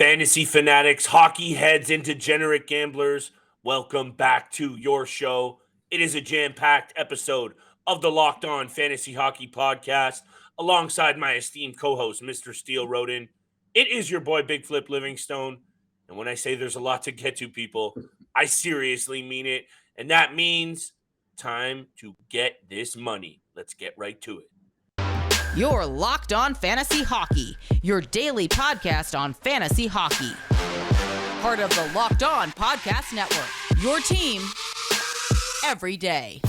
Fantasy fanatics, hockey heads, and degenerate gamblers, welcome back to your show. It is a jam-packed episode of the Locked On Fantasy Hockey Podcast, alongside my esteemed co-host, Mr. Steele Roden. It is your boy, Big Flip Livingstone. And when I say there's a lot to get to, people, I seriously mean it. And that means time to get this money. Let's get right to it. You're Locked On Fantasy Hockey, your daily podcast on fantasy hockey. Part of the Locked On Podcast Network, your team every day.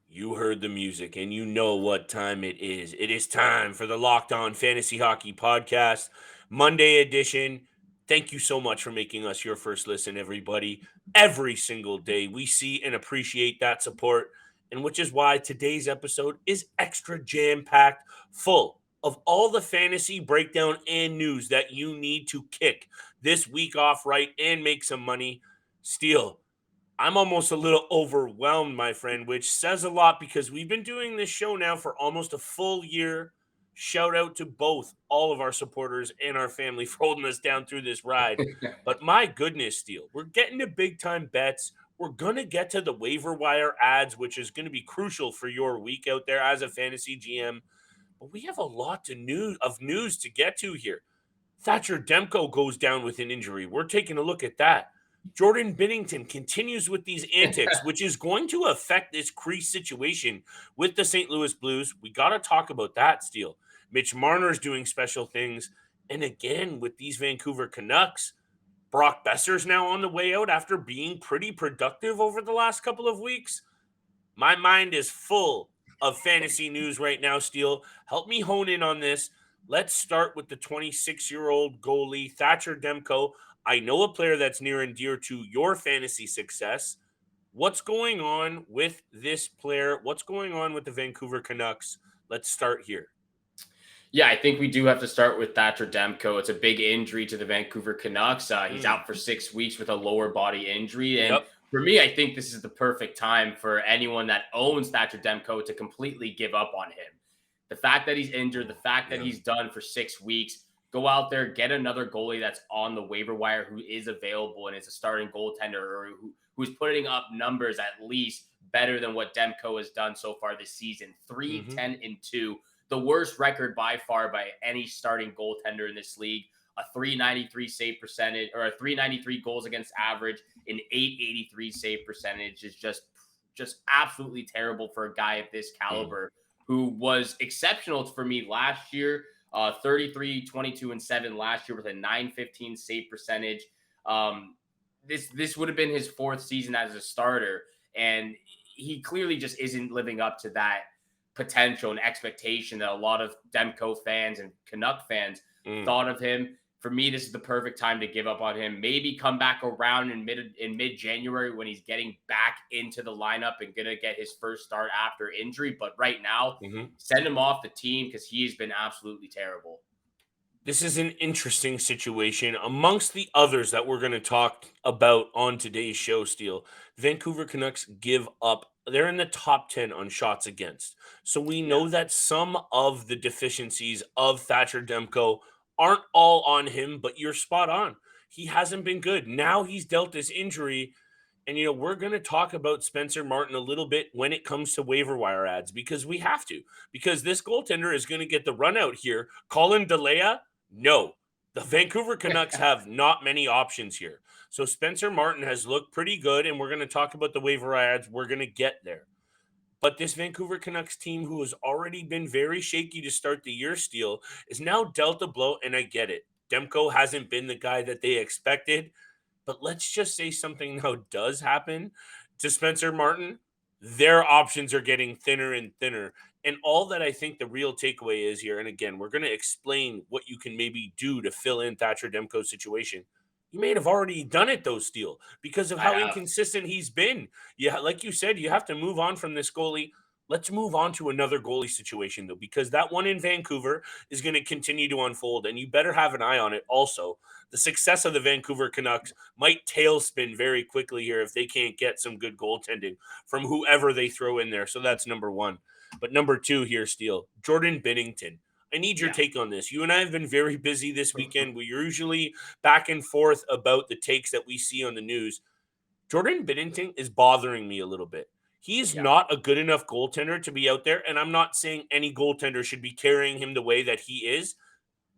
You heard the music and you know what time it is. It is time for the Locked On Fantasy Hockey Podcast, Monday edition. Thank you so much for making us your first listen, everybody. Every single day, we see and appreciate that support, and which is why today's episode is extra jam-packed, full of all the fantasy breakdown and news that you need to kick this week off right and make some money. Steele, I'm almost a little overwhelmed, my friend, which says a lot because we've been doing this show now for almost a full year. Shout out to all of our supporters and our family for holding us down through this ride. But my goodness, Steele, we're getting to big-time bets. We're going to get to the waiver-wire ads, which is going to be crucial for your week out there as a fantasy GM. But we have a lot of news to get to here. Thatcher Demko goes down with an injury. We're taking a look at that. Jordan Binnington continues with these antics, which is going to affect this crease situation with the St. Louis Blues. We got to talk about that, Steele. Mitch Marner is doing special things. And again, with these Vancouver Canucks, Brock Boeser's now on the way out after being pretty productive over the last couple of weeks. My mind is full of fantasy news right now, Steele. Help me hone in on this. Let's start with the 26-year-old goalie, Thatcher Demko. I know a player that's near and dear to your fantasy success. What's going on with this player? What's going on with the Vancouver Canucks? Let's start here. Yeah, I think we do have to start with Thatcher Demko. It's a big injury to the Vancouver Canucks. He's out for 6 weeks with a lower body injury. And for me, I think this is the perfect time for anyone that owns Thatcher Demko to completely give up on him. The fact that he's injured, the fact that he's done for 6 weeks, go out there, get another goalie that's on the waiver wire who is available and is a starting goaltender or who's putting up numbers at least better than what Demko has done so far this season. 3-10-2, the worst record by far by any starting goaltender in this league. A 393 save percentage or a 393 goals against average, an 883 save percentage is just absolutely terrible for a guy of this caliber who was exceptional for me last year. 33, 22, and 7 last year with a 915 save percentage. This would have been his fourth season as a starter, and he clearly just isn't living up to that potential and expectation that a lot of Demko fans and Canuck fans thought of him. For me, this is the perfect time to give up on him. Maybe come back around in mid-January when he's getting back into the lineup and going to get his first start after injury. But right now, send him off the team because he has been absolutely terrible. This is an interesting situation. Amongst the others that we're going to talk about on today's show, Steele, Vancouver Canucks give up. They're in the top 10 on shots against. So we know that some of the deficiencies of Thatcher Demko aren't all on him, but you're spot on. He hasn't been good. Now he's dealt this injury, and we're going to talk about Spencer Martin a little bit when it comes to waiver wire ads because we have to. Because this goaltender is going to get the run out here. Colin DeLea? No. The Vancouver Canucks have not many options here. So Spencer Martin has looked pretty good, and we're going to talk about the waiver wire ads. We're going to get there. But this Vancouver Canucks team, who has already been very shaky to start the year, Steele, is now dealt a blow, and I get it. Demko hasn't been the guy that they expected, but let's just say something now does happen to Spencer Martin. Their options are getting thinner and thinner. And all that I think the real takeaway is here, and again, we're going to explain what you can maybe do to fill in Thatcher Demko's situation. You may have already done it, though, Steele, because of how inconsistent he's been. Yeah, like you said, you have to move on from this goalie. Let's move on to another goalie situation, though, because that one in Vancouver is going to continue to unfold, and you better have an eye on it also. The success of the Vancouver Canucks might tailspin very quickly here if they can't get some good goaltending from whoever they throw in there. So that's number one. But number two here, Steele, Jordan Binnington. I need your take on this. You and I have been very busy this weekend. We're usually back and forth about the takes that we see on the news. Jordan Binnington is bothering me a little bit. He's not a good enough goaltender to be out there, and I'm not saying any goaltender should be carrying him the way that he is.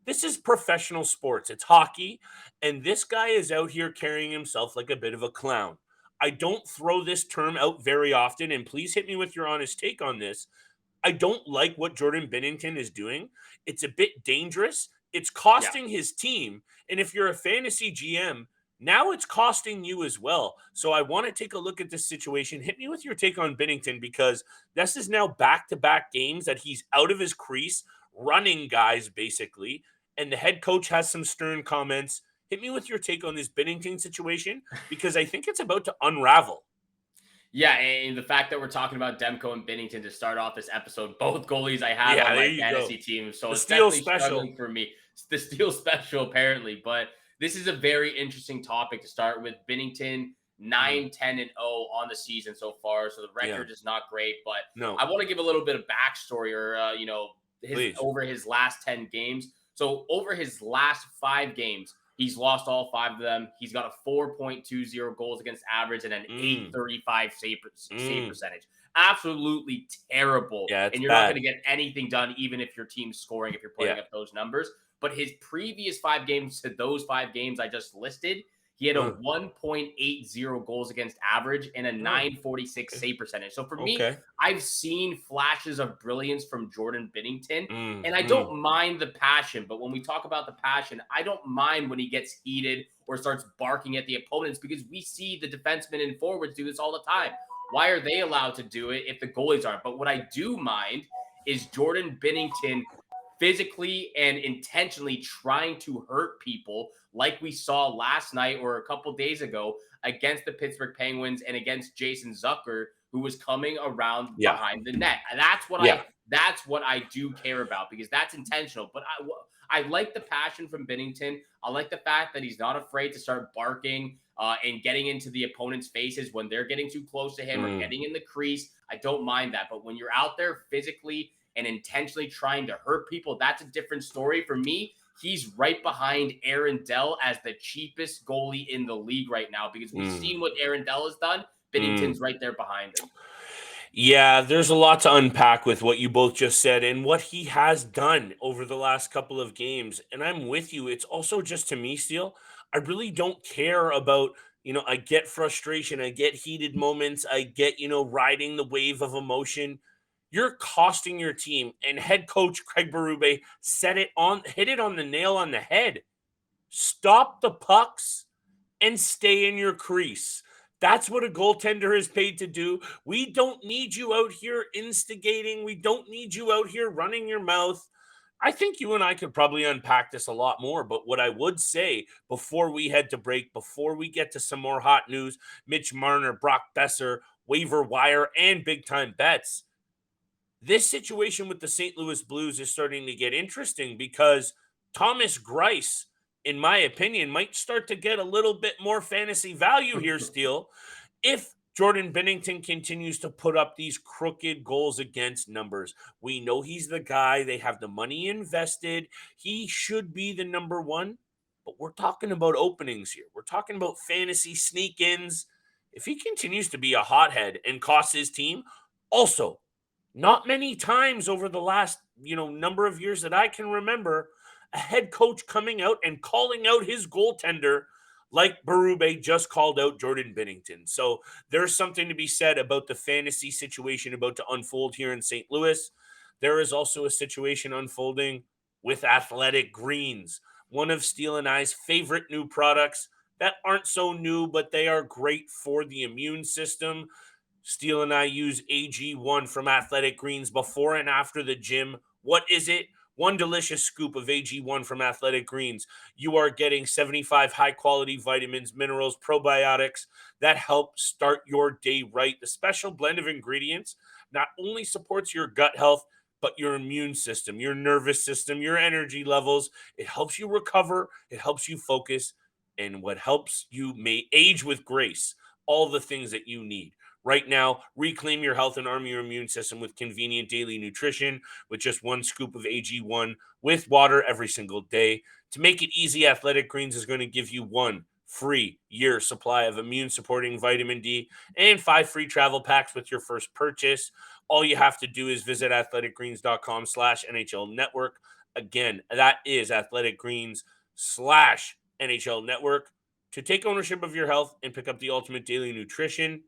This is professional sports. It's hockey, and this guy is out here carrying himself like a bit of a clown. I don't throw this term out very often, and please hit me with your honest take on this. I don't like what Jordan Binnington is doing. It's a bit dangerous. It's costing his team, and if you're a fantasy GM, now it's costing you as well. So I want to take a look at this situation. Hit me with your take on Binnington, because this is now back-to-back games that he's out of his crease, running guys basically, and the head coach has some stern comments. Hit me with your take on this Binnington situation, because I think it's about to unravel. Yeah, and the fact that we're talking about Demko and Binnington to start off this episode, both goalies I have on my fantasy team. So it's definitely struggling for me. It's the Steel Special, apparently. But this is a very interesting topic to start with. Binnington, 9-10-0 on the season so far. So the record is not great. But I want to give a little bit of backstory or, over his last 10 games. So over his last 5 games, he's lost all 5 of them. He's got a 4.20 goals against average and an 835 save percentage. Absolutely terrible. Yeah, and you're not going to get anything done, even if your team's scoring, if you're putting up those numbers. But his previous 5 games to those 5 games I just listed, he had a 1.80 goals against average and a 946 save percentage. So for me, I've seen flashes of brilliance from Jordan Binnington, and I don't mind the passion. But when we talk about the passion, I don't mind when he gets heated or starts barking at the opponents, because we see the defensemen and forwards do this all the time. Why are they allowed to do it if the goalies aren't? But what I do mind is Jordan Binnington physically and intentionally trying to hurt people, like we saw last night or a couple days ago against the Pittsburgh Penguins and against Jason Zucker, who was coming around behind the net. And that's what I do care about, because that's intentional. But I like the passion from Binnington. I like the fact that he's not afraid to start barking and getting into the opponent's faces when they're getting too close to him or getting in the crease. I don't mind that. But when you're out there physically and intentionally trying to hurt people, that's a different story. For me, he's right behind Aaron Dell as the cheapest goalie in the league right now, because we've seen what Aaron Dell has done. Binnington's right there behind him. Yeah, there's a lot to unpack with what you both just said and what he has done over the last couple of games. And I'm with you. It's also just, to me, Steele, I really don't care about, I get frustration. I get heated moments. I get, riding the wave of emotion. You're costing your team, and head coach Craig Berube hit it on the nail on the head. Stop the pucks and stay in your crease. That's what a goaltender is paid to do. We don't need you out here instigating. We don't need you out here running your mouth. I think you and I could probably unpack this a lot more, but what I would say before we head to break, before we get to some more hot news, Mitch Marner, Brock Boeser, Waiver-Wire, and big-time bets, this situation with the St. Louis Blues is starting to get interesting, because Thomas Greiss, in my opinion, might start to get a little bit more fantasy value here, Steele, if Jordan Binnington continues to put up these crooked goals against numbers. We know he's the guy. They have the money invested. He should be the number one, but we're talking about openings here. We're talking about fantasy sneak-ins. If he continues to be a hothead and costs his team, also, not many times over the last, number of years that I can remember, a head coach coming out and calling out his goaltender like Berube just called out Jordan Binnington. So there's something to be said about the fantasy situation about to unfold here in St. Louis. There is also a situation unfolding with Athletic Greens, one of Steele and I's favorite new products that aren't so new, but they are great for the immune system. Steele and I use AG1 from Athletic Greens before and after the gym. What is it? One delicious scoop of AG1 from Athletic Greens. You are getting 75 high-quality vitamins, minerals, probiotics that help start your day right. The special blend of ingredients not only supports your gut health, but your immune system, your nervous system, your energy levels. It helps you recover. It helps you focus. And what helps you may age with grace, all the things that you need. Right now, reclaim your health and arm your immune system with convenient daily nutrition with just 1 scoop of AG1 with water every single day. To make it easy, Athletic Greens is going to give you 1 free year supply of immune supporting vitamin D and 5 free travel packs with your first purchase. All you have to do is visit athleticgreens.com/NHL network. Again, that is athleticgreens/NHL network to take ownership of your health and pick up the ultimate daily nutrition.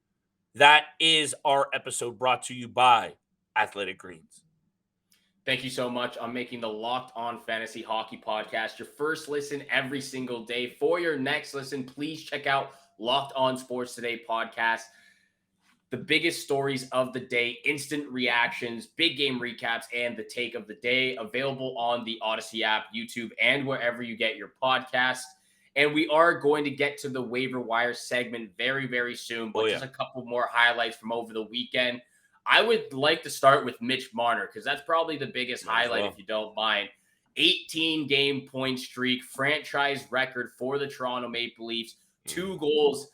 That is our episode brought to you by Athletic Greens. Thank you so much on making the Locked On Fantasy Hockey Podcast your first listen every single day. For your next listen, please check out Locked On Sports Today podcast. The biggest stories of the day, instant reactions, big game recaps, and the take of the day, available on the Odyssey app, YouTube, and wherever you get your podcast. And we are going to get to the waiver wire segment very, very soon, but just a couple more highlights from over the weekend. I would like to start with Mitch Marner because that's probably the biggest highlight, if you don't mind. 18-game point streak, franchise record for the Toronto Maple Leafs. 2 goals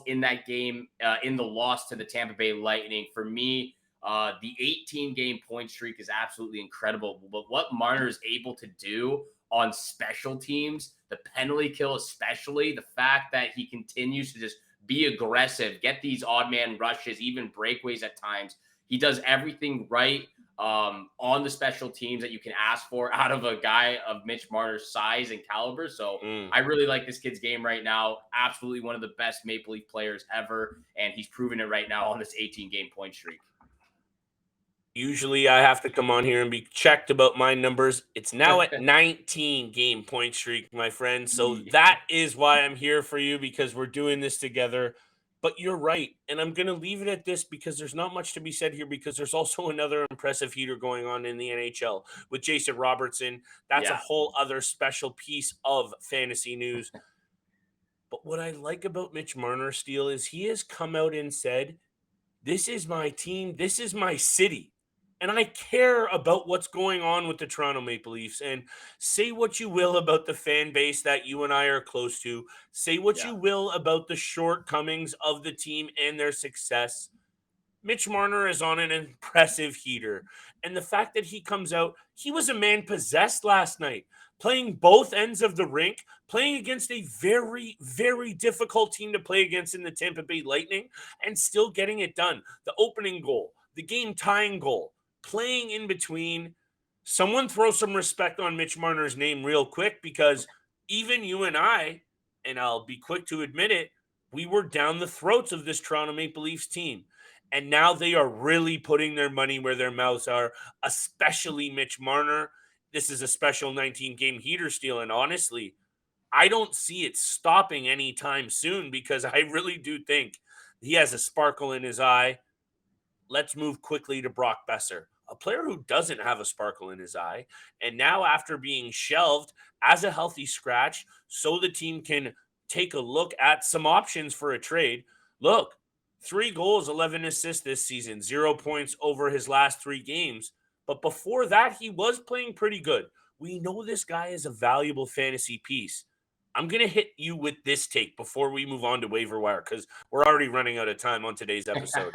in that game in the loss to the Tampa Bay Lightning. For me, the 18-game point streak is absolutely incredible. But what Marner is able to do on special teams, the penalty kill especially, the fact that he continues to just be aggressive, get these odd man rushes, even breakaways at times. He does everything right on the special teams that you can ask for out of a guy of Mitch Marner's size and caliber. So I really like this kid's game right now. Absolutely one of the best Maple Leaf players ever, and he's proven it right now on this 18-game point streak. Usually I have to come on here and be checked about my numbers. It's now at 19-game point streak, my friend. So that is why I'm here for you, because we're doing this together. But you're right. And I'm going to leave it at this because there's not much to be said here, because there's also another impressive heater going on in the NHL with Jason Robertson. That's a whole other special piece of fantasy news. But what I like about Mitch Marner, Steele, is he has come out and said, this is my team. This is my city. And I care about what's going on with the Toronto Maple Leafs. And say what you will about the fan base that you and I are close to. Say what you will about the shortcomings of the team and their success. Mitch Marner is on an impressive heater. And the fact that he comes out, he was a man possessed last night, playing both ends of the rink, playing against a very, very difficult team to play against in the Tampa Bay Lightning, and still getting it done. The opening goal, the game-tying goal, playing in between. Someone throw some respect on Mitch Marner's name real quick, because even you and I, and I'll be quick to admit it, we were down the throats of this Toronto Maple Leafs team. And now they are really putting their money where their mouths are, especially Mitch Marner. This is a special 19-game heater, Steele, and honestly, I don't see it stopping anytime soon, because I really do think he has a sparkle in his eye. Let's move quickly to Brock Boeser, a player who doesn't have a sparkle in his eye. And now, after being shelved as a healthy scratch, so the team can take a look at some options for a trade. Look, 3 goals, 11 assists this season, 0 points over his last 3 games. But before that, he was playing pretty good. We know this guy is a valuable fantasy piece. I'm going to hit you with this take before we move on to waiver wire, because we're already running out of time on today's episode.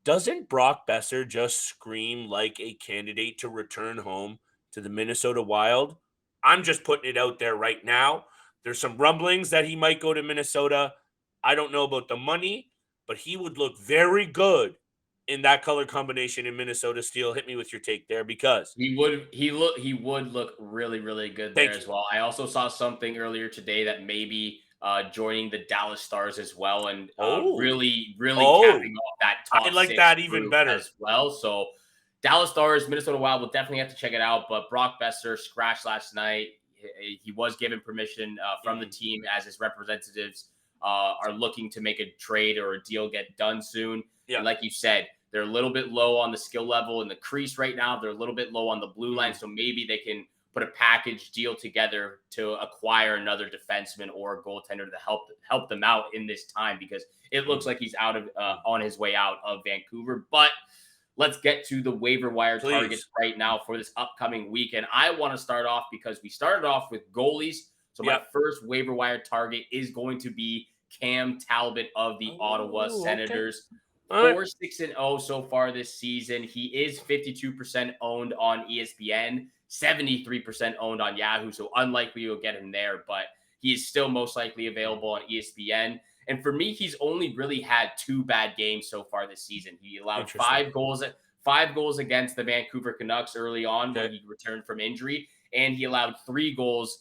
Doesn't Brock Boeser just scream like a candidate to return home to the Minnesota Wild? I'm just putting it out there right now. There's some rumblings that he might go to Minnesota. I don't know about the money, but he would look very good in that color combination in Minnesota. Steele, hit me with your take there, because he would look really, really good there as well. I also saw something earlier today that maybe joining the Dallas Stars as well, and really capping off that top I like 6 that even better as well. So Dallas Stars, Minnesota Wild, will definitely have to check it out. But Brock Boeser scratched last night. He was given permission from the team, as his representatives are looking to make a trade or a deal get done soon. And like you said, they're a little bit low on the skill level in the crease right now. They're a little bit low on the blue line, so maybe they can put a package deal together to acquire another defenseman or a goaltender to help them out in this time, because it looks like he's on his way out of Vancouver. But let's get to the waiver wire targets right now for this upcoming week. And I want to start off because we started off with goalies. So my first waiver wire target is going to be Cam Talbot of the Ottawa Senators. 4-6-0 so far this season. He is 52% owned on ESPN, 73% owned on Yahoo. So unlikely you'll get him there, but he is still most likely available on ESPN. And for me, he's only really had 2 bad games so far this season. He allowed 5 goals against the Vancouver Canucks early on when he returned from injury, and he allowed 3 goals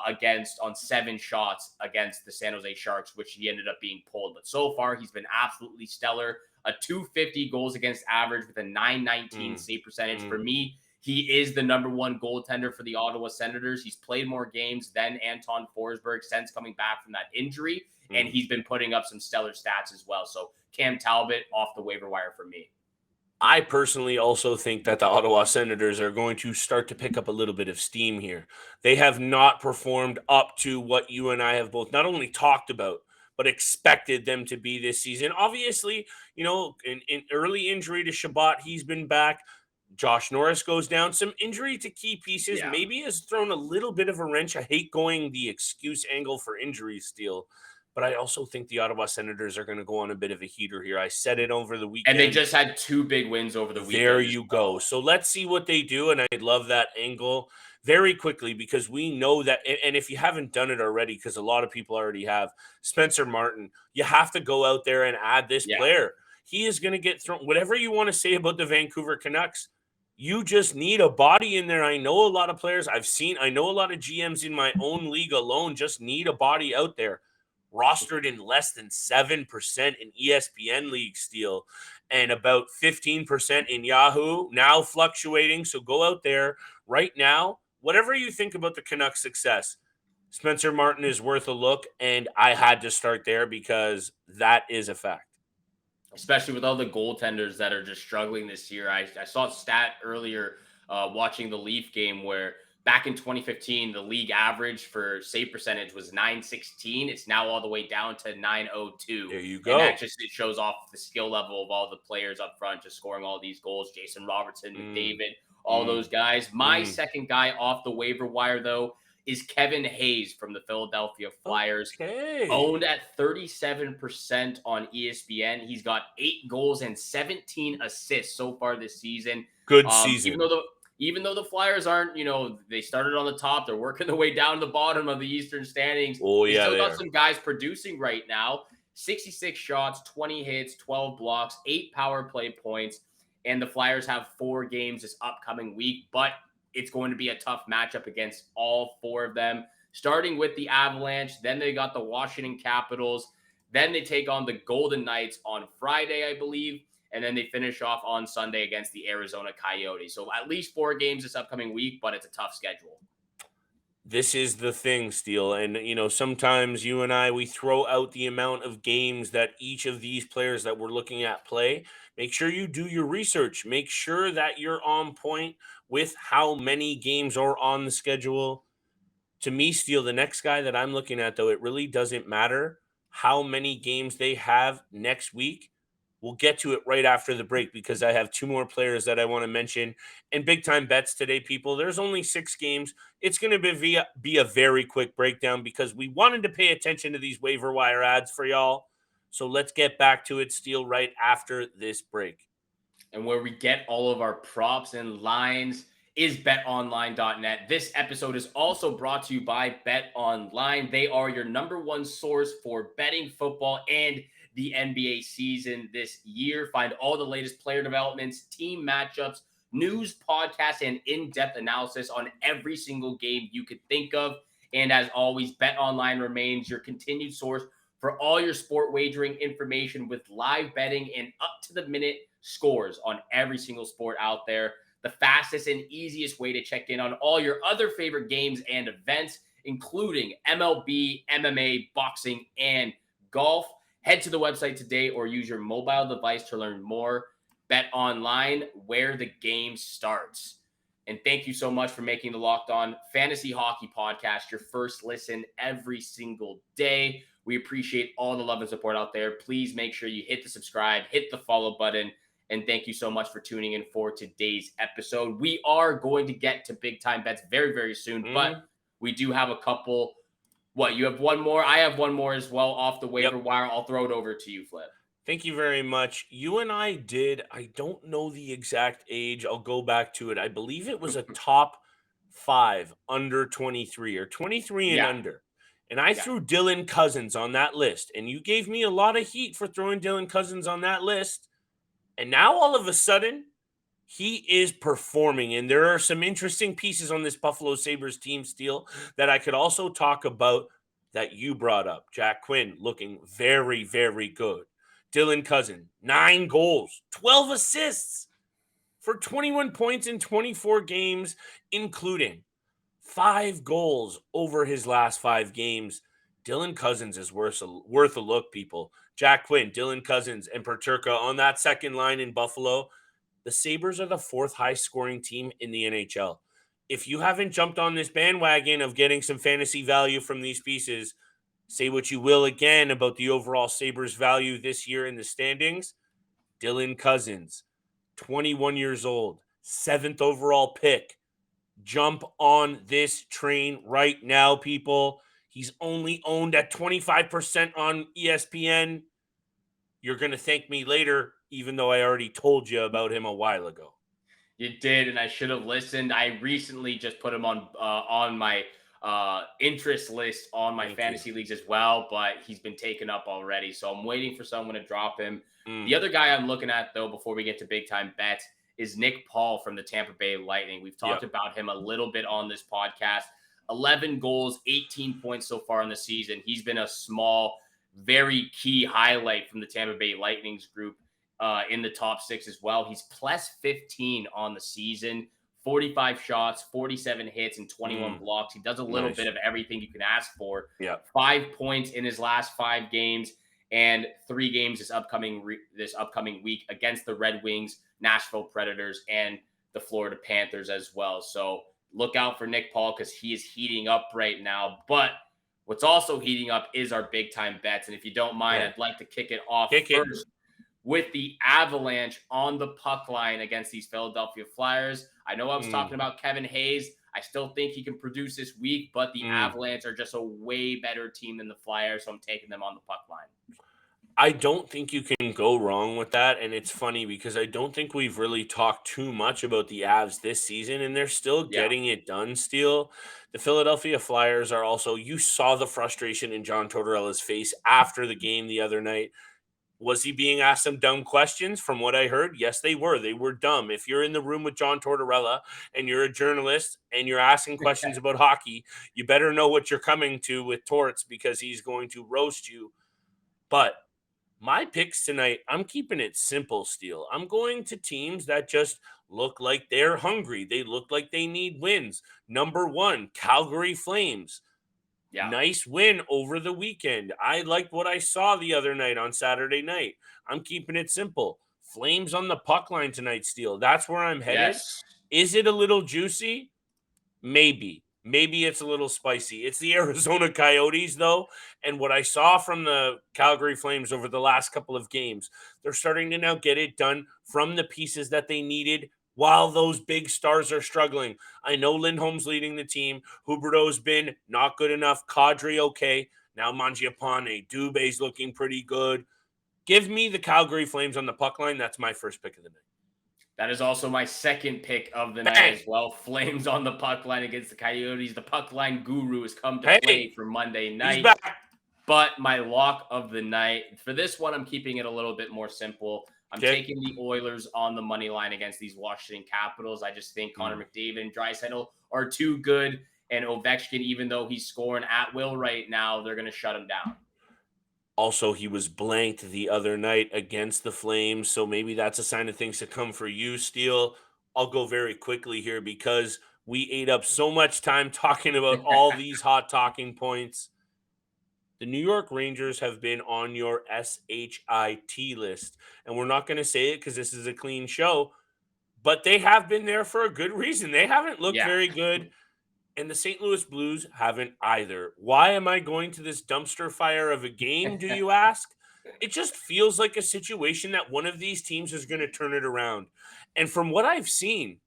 against on 7 shots against the San Jose Sharks, which he ended up being pulled. But so far, he's been absolutely stellar. A 250 goals against average with a 919 save percentage. For me, he is the number 1 goaltender for the Ottawa Senators. He's played more games than Anton Forsberg since coming back from that injury, and he's been putting up some stellar stats as well. So Cam Talbot off the waiver wire for me. I personally also think that the Ottawa Senators are going to start to pick up a little bit of steam here. They have not performed up to what you and I have both not only talked about, but expected them to be this season. Obviously, in early injury to Shabbat, he's been back. Josh Norris goes down. Some injury to key pieces maybe has thrown a little bit of a wrench. I hate going the excuse angle for injuries still. But I also think the Ottawa Senators are going to go on a bit of a heater here. I said it over the weekend. And they just had 2 big wins over the weekend. There you go. So let's see what they do. And I love that angle very quickly, because we know that. And if you haven't done it already, because a lot of people already have, Spencer Martin, you have to go out there and add this player. He is going to get thrown. Whatever you want to say about the Vancouver Canucks, you just need a body in there. I know a lot of players I know a lot of GMs in my own league alone just need a body out there. Rostered in less than 7% in ESPN league still, and about 15% in Yahoo, now fluctuating. So go out there right now. Whatever you think about the Canucks' success, Spencer Martin is worth a look, and I had to start there because that is a fact. Especially with all the goaltenders that are just struggling this year. I saw a stat earlier watching the Leaf game where back in 2015, the league average for save percentage was .916. It's now all the way down to .902. There you go. And that just, it shows off the skill level of all the players up front, just scoring all these goals. Jason Robertson, McDavid, all those guys. My second guy off the waiver wire, though, is Kevin Hayes from the Philadelphia Flyers. Owned at 37% on ESPN. He's got 8 goals and 17 assists so far this season. Good season. Even though the Flyers aren't, they started on the top, they're working their way down to the bottom of the Eastern standings. Oh, yeah, still got some guys producing right now. 66 shots, 20 hits, 12 blocks, 8 power play points. And the Flyers have 4 games this upcoming week, but it's going to be a tough matchup against all 4 of them, starting with the Avalanche. Then they got the Washington Capitals. Then they take on the Golden Knights on Friday, I believe. And then they finish off on Sunday against the Arizona Coyotes. So at least 4 games this upcoming week, but it's a tough schedule. This is the thing, Steele. And, sometimes you and I, we throw out the amount of games that each of these players that we're looking at play. Make sure you do your research. Make sure that you're on point with how many games are on the schedule. To me, Steele, the next guy that I'm looking at, though, it really doesn't matter how many games they have next week. We'll get to it right after the break because I have 2 more players that I want to mention. And big-time bets today, people. There's only 6 games. It's going to be a very quick breakdown because we wanted to pay attention to these waiver wire ads for y'all. So let's get back to it, Steele, right after this break. And where we get all of our props and lines is betonline.net. This episode is also brought to you by BetOnline. They are your number 1 source for betting football and the NBA season this year. Find all the latest player developments, team matchups, news, podcasts, and in-depth analysis on every single game you could think of. And as always, BetOnline remains your continued source for all your sport wagering information with live betting and up-to-the-minute scores on every single sport out there. The fastest and easiest way to check in on all your other favorite games and events, including MLB, MMA, boxing, and golf. Head to the website today or use your mobile device to learn more. Bet online, where the game starts. And thank you so much for making the Locked On Fantasy Hockey Podcast your first listen every single day. We appreciate all the love and support out there. Please make sure you hit the subscribe, hit the follow button, and thank you so much for tuning in for today's episode. We are going to get to big time bets very, very soon, but we do have a couple. What, you have one more? I have one more as well off the waiver wire. I'll throw it over to you, Flip. Thank you very much. You and I don't know the exact age. I'll go back to it. I believe it was a top 5 under 23 or 23 and under. And I threw Dyland Cozens on that list. And you gave me a lot of heat for throwing Dyland Cozens on that list. And now all of a sudden, he is performing. And there are some interesting pieces on this Buffalo Sabres team, Steele, that I could also talk about that you brought up. Jack Quinn looking very, very good. Dylan Cozens, 9 goals, 12 assists for 21 points in 24 games, including 5 goals over his last 5 games. Dylan Cozens is worth a look, people. Jack Quinn, Dylan Cozens, and Peterka on that second line in Buffalo. The Sabres are the 4th high-scoring team in the NHL. If you haven't jumped on this bandwagon of getting some fantasy value from these pieces, say what you will again about the overall Sabres value this year in the standings. Dylan Cozens, 21 years old, 7th overall pick. Jump on this train right now, people. He's only owned at 25% on ESPN. You're going to thank me later, even though I already told you about him a while ago. You did, and I should have listened. I recently just put him on my interest list on my fantasy leagues as well, but he's been taken up already. So I'm waiting for someone to drop him. The other guy I'm looking at, though, before we get to big time bets, is Nick Paul from the Tampa Bay Lightning. We've talked about him a little bit on this podcast. 11 goals, 18 points so far in the season. He's been a small, very key highlight from the Tampa Bay Lightning's group in the top 6 as well. He's plus 15 on the season. 45 shots, 47 hits, and 21 blocks. He does a little bit of everything you can ask for. 5 points in his last 5 games and 3 games this upcoming week against the Red Wings, Nashville Predators, and the Florida Panthers as well. So look out for Nick Paul because he is heating up right now. But what's also heating up is our big-time bets. And if you don't mind, I'd like to kick it off first with the Avalanche on the puck line against these Philadelphia Flyers. I know I was talking about Kevin Hayes. I still think he can produce this week, but the Avalanche are just a way better team than the Flyers, so I'm taking them on the puck line. I don't think you can go wrong with that, and it's funny because I don't think we've really talked too much about the Avs this season, and they're still getting it done still. The Philadelphia Flyers are also, you saw the frustration in John Tortorella's face after the game the other night. Was he being asked some dumb questions? From what I heard, yes, they were. They were dumb. If you're in the room with John Tortorella and you're a journalist and you're asking questions about hockey, you better know what you're coming to with Torts because he's going to roast you. But my picks tonight, I'm keeping it simple, Steele. I'm going to teams that just look like they're hungry. They look like they need wins. Number 1, Calgary Flames. Nice win over the weekend. I liked what I saw the other night on Saturday night. I'm keeping it simple. Flames on the puck line tonight, Steele. That's where I'm headed. Is it a little juicy? Maybe. Maybe it's a little spicy. It's the Arizona Coyotes, though. And what I saw from the Calgary Flames over the last couple of games, they're starting to now get it done from the pieces that they needed while those big stars are struggling. I know Lindholm's leading the team. Huberdeau's been not good enough. Kadri, okay. Now Mangiapane. Dubé's looking pretty good. Give me the Calgary Flames on the puck line. That's my first pick of the night. That is also my second pick of the night as well. Flames on the puck line against the Coyotes. The puck line guru has come to play for Monday night. He's back. But my lock of the night, for this one, I'm keeping it a little bit more simple. I'm taking the Oilers on the money line against these Washington Capitals. I just think Connor McDavid and Draisaitl are too good. And Ovechkin, even though he's scoring at will right now, they're going to shut him down. Also, he was blanked the other night against the Flames, so maybe that's a sign of things to come for you, Steele. I'll go very quickly here because we ate up so much time talking about all these hot talking points. The New York Rangers have been on your SHIT list, and we're not going to say it because this is a clean show, but they have been there for a good reason. They haven't looked Yeah. very good, and the St. Louis Blues haven't either. Why am I going to this dumpster fire of a game, do you ask? It just feels like a situation that one of these teams is going to turn it around. And from what I've seen,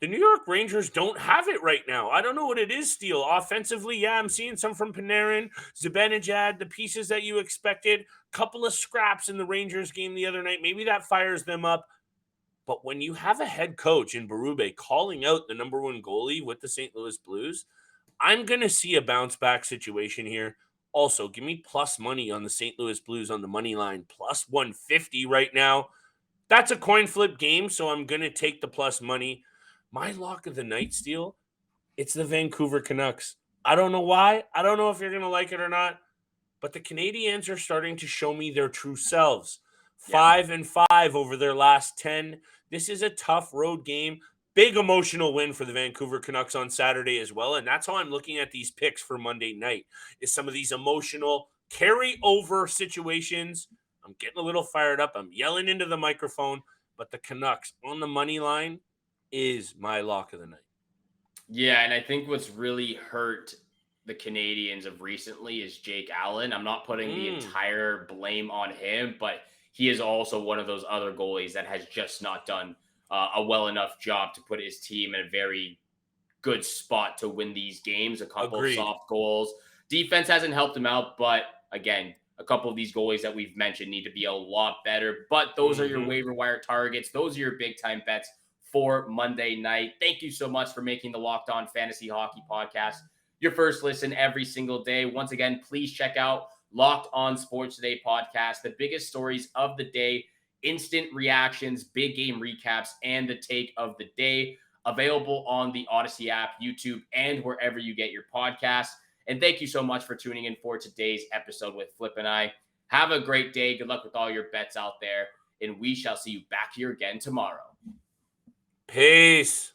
the New York Rangers don't have it right now. I don't know what it is, Steele. Offensively, yeah, I'm seeing some from Panarin, Zibanejad, the pieces that you expected. Couple of scraps in the Rangers game the other night. Maybe that fires them up. But when you have a head coach in Berube calling out the number one goalie with the St. Louis Blues, I'm going to see a bounce back situation here. Also, give me plus money on the St. Louis Blues on the money line, plus 150 right now. That's a coin flip game, so I'm going to take the plus money. My lock of the night, Steele, it's the Vancouver Canucks. I don't know why. I don't know if you're going to like it or not, but the Canadiens are starting to show me their true selves. 5-5 over their last 10. This is a tough road game. Big emotional win for the Vancouver Canucks on Saturday as well, and that's how I'm looking at these picks for Monday night, is some of these emotional carry-over situations. I'm getting a little fired up. I'm yelling into the microphone, but the Canucks on the money line is my lock of the night. Yeah, and I think what's really hurt the Canadians of recently is Jake Allen. I'm not putting the entire blame on him, but he is also one of those other goalies that has just not done a well enough job to put his team in a very good spot to win these games. A couple of soft goals. Defense hasn't helped him out, but again, a couple of these goalies that we've mentioned need to be a lot better. But those are your waiver wire targets. Those are your big time bets for Monday night. Thank you so much for making the Locked On Fantasy Hockey Podcast your first listen every single day. Once again, please check out Locked On Sports Today podcast, the biggest stories of the day, instant reactions, big game recaps, and the take of the day. Available on the Odyssey app, YouTube, and wherever you get your podcasts. And thank you so much for tuning in for today's episode with Flip and I. Have a great day. Good luck with all your bets out there. And we shall see you back here again tomorrow. Peace.